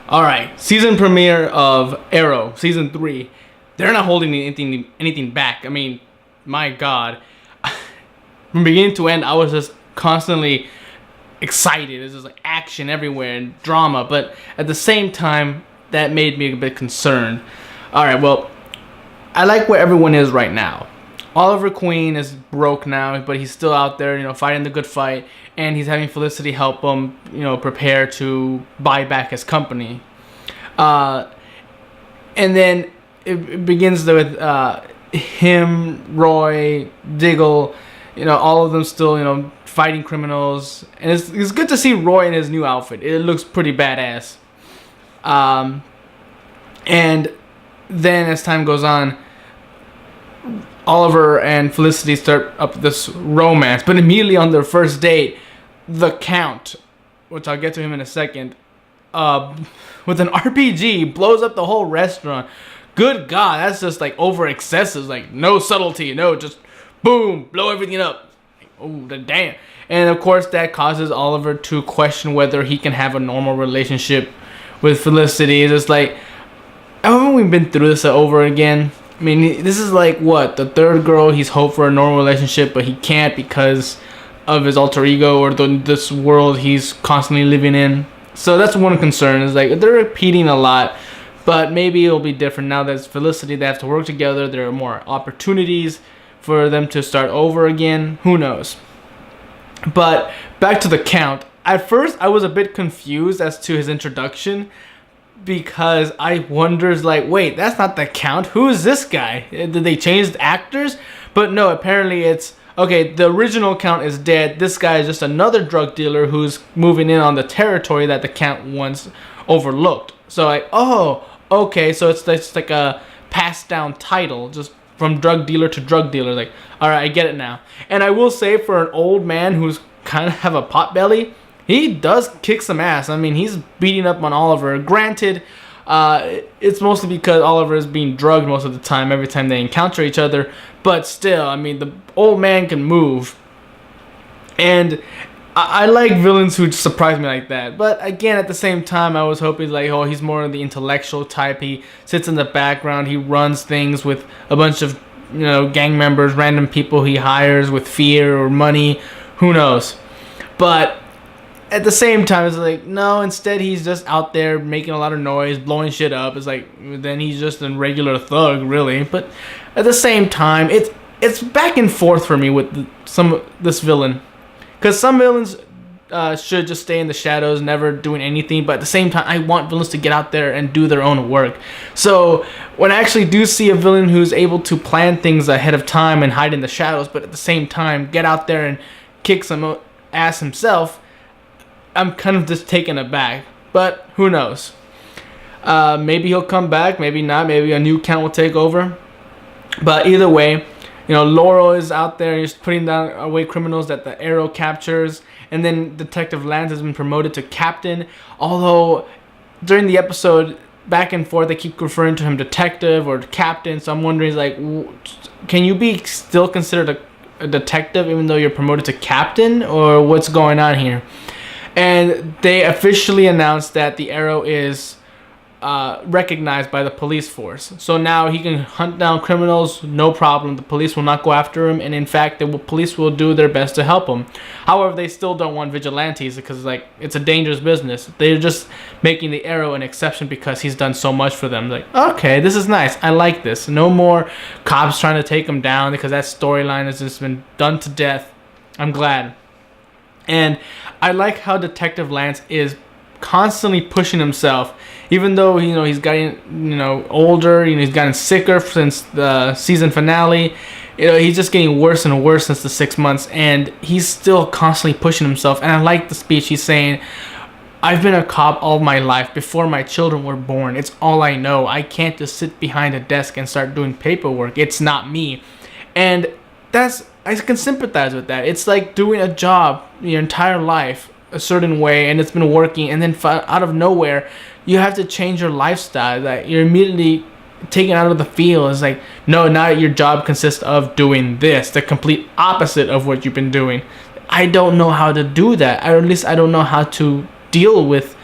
All right, season premiere of Arrow, season 3. They're not holding anything back. I mean, my God, from beginning to end, I was just constantly excited. There's just like action everywhere and drama, but at the same time, that made me a bit concerned. All right, well, I like where everyone is right now. Oliver Queen is broke now, but he's still out there, fighting the good fight, and he's having Felicity help him, prepare to buy back his company. And then it begins with him, Roy, Diggle, all of them still, fighting criminals. And it's good to see Roy in his new outfit. It looks pretty badass. And then as time goes on, Oliver and Felicity start up this romance, but immediately on their first date, the Count, which I'll get to him in a second, with an RPG blows up the whole restaurant. Good God, that's just like over excessive, like no subtlety, no, just boom, blow everything up. Oh, the damn. And of course that causes Oliver to question whether he can have a normal relationship with Felicity. It's just like, haven't we been through this over again? I mean, this is like, what, the third girl he's hoped for a normal relationship, but he can't because of his alter ego or this world he's constantly living in. So that's one concern, is like, they're repeating a lot, but maybe it'll be different now that it's Felicity. They have to work together. There are more opportunities for them to start over again. Who knows? But back to the Count. At first, I was a bit confused as to his introduction, because I wonders like, wait, that's not the Count. Who is this guy? Did they change the actors? But no, apparently it's, okay, the original Count is dead. This guy is just another drug dealer who's moving in on the territory that the Count once overlooked. So like, oh, okay, so it's like a passed down title, just from drug dealer to drug dealer. Like, all right, I get it now. And I will say, for an old man who's kind of have a pot belly, he does kick some ass. I mean, he's beating up on Oliver. Granted, it's mostly because Oliver is being drugged most of the time, every time they encounter each other. But still, I mean, the old man can move. And I like villains who surprise me like that. But again, at the same time, I was hoping like, oh, he's more of the intellectual type. He sits in the background. He runs things with a bunch of, gang members, random people he hires with fear or money. Who knows? But at the same time, it's like, no, instead he's just out there making a lot of noise, blowing shit up. It's like, then he's just a regular thug, really. But at the same time, it's back and forth for me with this villain. Because some villains should just stay in the shadows, never doing anything. But at the same time, I want villains to get out there and do their own work. So when I actually do see a villain who's able to plan things ahead of time and hide in the shadows, but at the same time get out there and kick some ass himself, I'm kind of just taken aback. But who knows? Maybe he'll come back, maybe not. Maybe a new Count will take over. But either way, Laurel is out there. He's putting down away criminals that the Arrow captures. And then Detective Lance has been promoted to captain. Although during the episode, back and forth, they keep referring to him detective or captain. So I'm wondering, like, can you be still considered a detective even though you're promoted to captain? Or what's going on here? And they officially announced that the Arrow is recognized by the police force. So now he can hunt down criminals, no problem. The police will not go after him. And in fact, the police will do their best to help him. However, they still don't want vigilantes because it's a dangerous business. They're just making the Arrow an exception because he's done so much for them. Like, okay, this is nice. I like this. No more cops trying to take him down because that storyline has just been done to death. I'm glad. And I like how Detective Lance is constantly pushing himself, even though he's gotten older. He's gotten sicker since the season finale. He's just getting worse and worse since the 6 months, and he's still constantly pushing himself. And I like the speech he's saying. I've been a cop all my life before my children were born. It's all I know. I can't just sit behind a desk and start doing paperwork. It's not me. And I can sympathize with that. It's like doing a job your entire life a certain way, and it's been working, and then out of nowhere, you have to change your lifestyle. That you're immediately taken out of the field. It's like, no, now your job consists of doing this, the complete opposite of what you've been doing. I don't know how to do that. Or at least I don't know how to deal with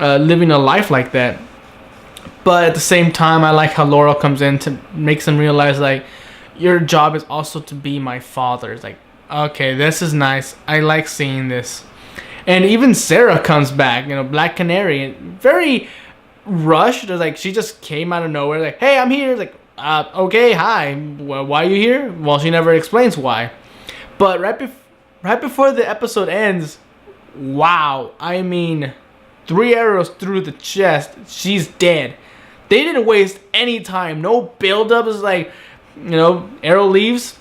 living a life like that. But at the same time, I like how Laurel comes in to makes them realize, like, your job is also to be my father. It's like, okay, this is nice. I like seeing this. And even Sarah comes back, Black Canary, very rushed. Like, she just came out of nowhere, like, hey, I'm here. Like, okay, hi. Why are you here? Well, she never explains why. But right before the episode ends, wow, I mean, 3 arrows through the chest. She's dead. They didn't waste any time. No build-up. It's like, Arrow leaves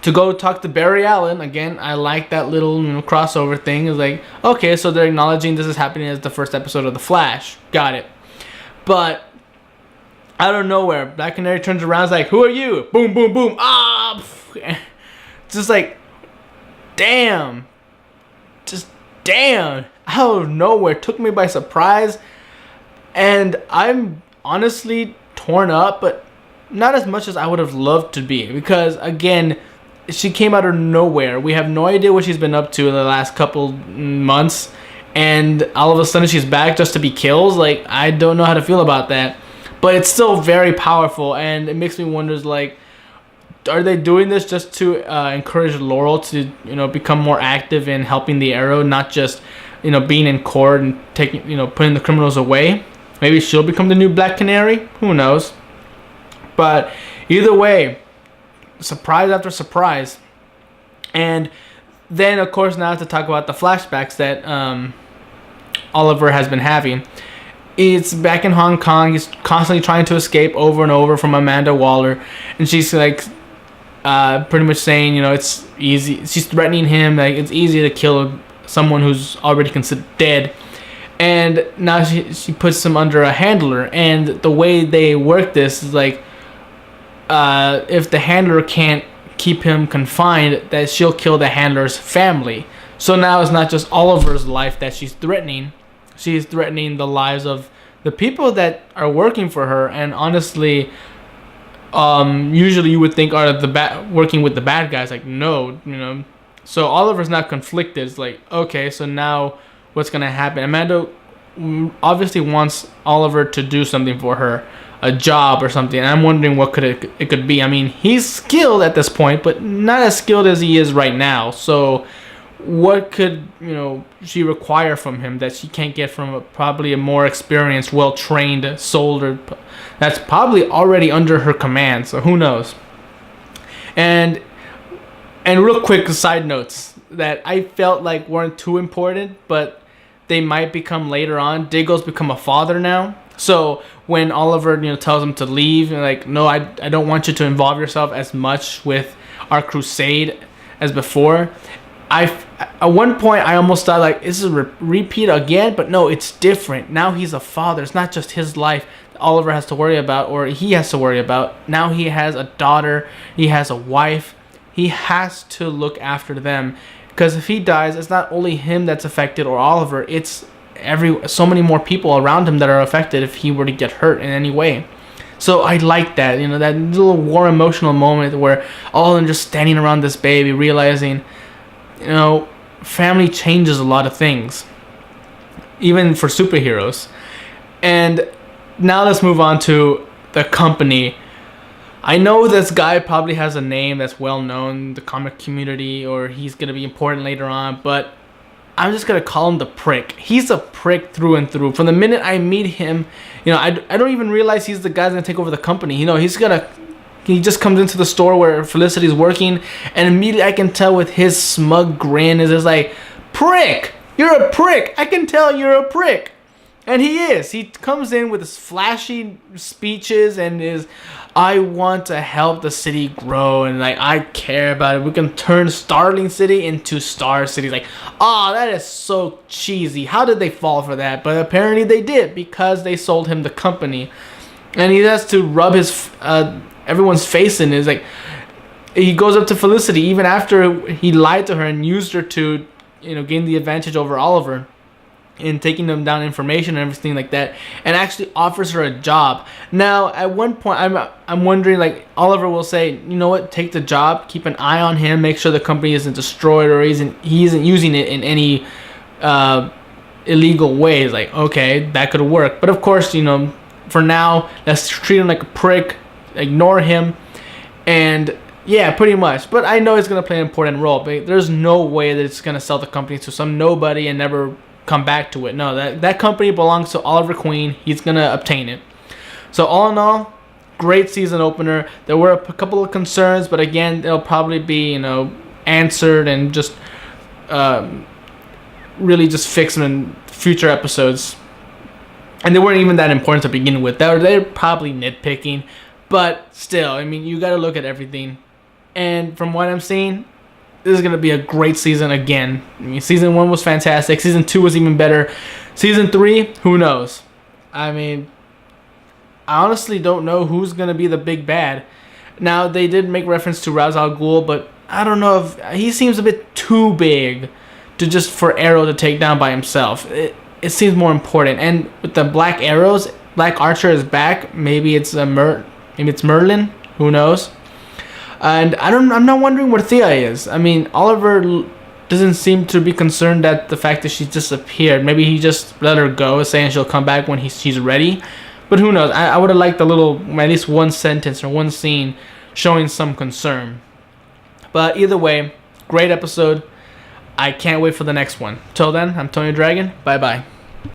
to go talk to Barry Allen. Again, I like that little crossover thing. It's like, okay, so they're acknowledging this is happening as the first episode of The Flash. Got it. But out of nowhere, Black Canary turns around, is like, who are you? Boom, boom, boom. Ah! Just like, damn. Just damn. Out of nowhere. Took me by surprise. And I'm honestly torn up, but not as much as I would have loved to be. Because, again, she came out of nowhere. We have no idea what she's been up to in the last couple months. And all of a sudden she's back just to be killed. Like, I don't know how to feel about that. But it's still very powerful. And it makes me wonder, like, are they doing this just to encourage Laurel to, become more active in helping the Arrow, not just, being in court and taking, putting the criminals away? Maybe she'll become the new Black Canary. Who knows? But either way, surprise after surprise. And then, of course, now to talk about the flashbacks that Oliver has been having. It's back in Hong Kong. He's constantly trying to escape over and over from Amanda Waller. And she's like, pretty much saying, it's easy. She's threatening him, like, it's easy to kill someone who's already considered dead. And now she puts him under a handler. And the way they work this is like, if the handler can't keep him confined, that she'll kill the handler's family. So now it's not just Oliver's life that she's threatening. She's threatening the lives of the people that are working for her. And honestly, usually you would think are working with the bad guys. Like, no, So Oliver's not conflicted. It's like, okay, so now what's gonna happen? Amanda obviously wants Oliver to do something for her, a job or something. And I'm wondering what it could be. I mean, he's skilled at this point, but not as skilled as he is right now. So what could she require from him that she can't get from probably a more experienced, well-trained soldier that's probably already under her command? So who knows? And real quick side notes that I felt like weren't too important, but they might become later on. Diggle's become a father now. So when Oliver tells him to leave, like, no, I don't want you to involve yourself as much with our crusade as before. At one point I almost thought, like, this is a repeat again, but no, it's different. Now he's a father. It's not just his life Oliver has to worry about, or he has to worry about. Now he has a daughter. He has a wife. He has to look after them. Because if he dies, it's not only him that's affected or Oliver. It's so many more people around him that are affected if he were to get hurt in any way. So I like that, that little war emotional moment where all of them just standing around this baby, realizing, family changes a lot of things, even for superheroes. And now let's move on to the company. I know this guy probably has a name that's well known in the comic community, or he's going to be important later on, but I'm just going to call him the Prick. He's a prick through and through. From the minute I meet him, I don't even realize he's the guy that's going to take over the company. He just comes into the store where Felicity's working, and immediately I can tell with his smug grin is just like, Prick! You're a prick! I can tell you're a prick! And he is. He comes in with his flashy speeches and his, I want to help the city grow, and like, I care about it. We can turn Starling City into Star City. Like, that is so cheesy. How did they fall for that? But apparently they did, because they sold him the company. And he has to rub his everyone's face in. Is like, he goes up to Felicity even after he lied to her and used her to gain the advantage over Oliver in taking them down information and everything like that, and actually offers her a job. Now at one point I'm wondering, like, Oliver will say, you know what, take the job, keep an eye on him, make sure the company isn't destroyed or he isn't using it in any illegal ways. Like, okay, that could work. But of course, you know, for now, let's treat him like a prick, ignore him, and yeah, pretty much. But I know it's gonna play an important role. But there's no way that it's gonna sell the company to some nobody and never come back to it. No, that company belongs to Oliver Queen. He's gonna obtain it. So all in all, great season opener. There were a couple of concerns, but again, they'll probably be, you know, answered and just really just fixed in future episodes. And they weren't even that important to begin with. They're probably nitpicking, but still, I mean, you got to look at everything. And from what I'm seeing, this is going to be a great season again. I mean, season 1 was fantastic. Season 2 was even better. Season 3, who knows? I mean, I honestly don't know who's going to be the big bad. Now, they did make reference to Ra's al Ghul, but I don't know if he seems a bit too big to just for Arrow to take down by himself. It seems more important. And with the Black Arrows, Black Archer is back. Maybe it's maybe it's Merlin. Who knows? And I'm not wondering where Thea is. I mean, Oliver doesn't seem to be concerned at the fact that she disappeared. Maybe he just let her go, saying she'll come back when she's ready. But who knows? I would have liked at least one sentence or one scene showing some concern. But either way, great episode. I can't wait for the next one. Till then, I'm Tony Dragon. Bye-bye.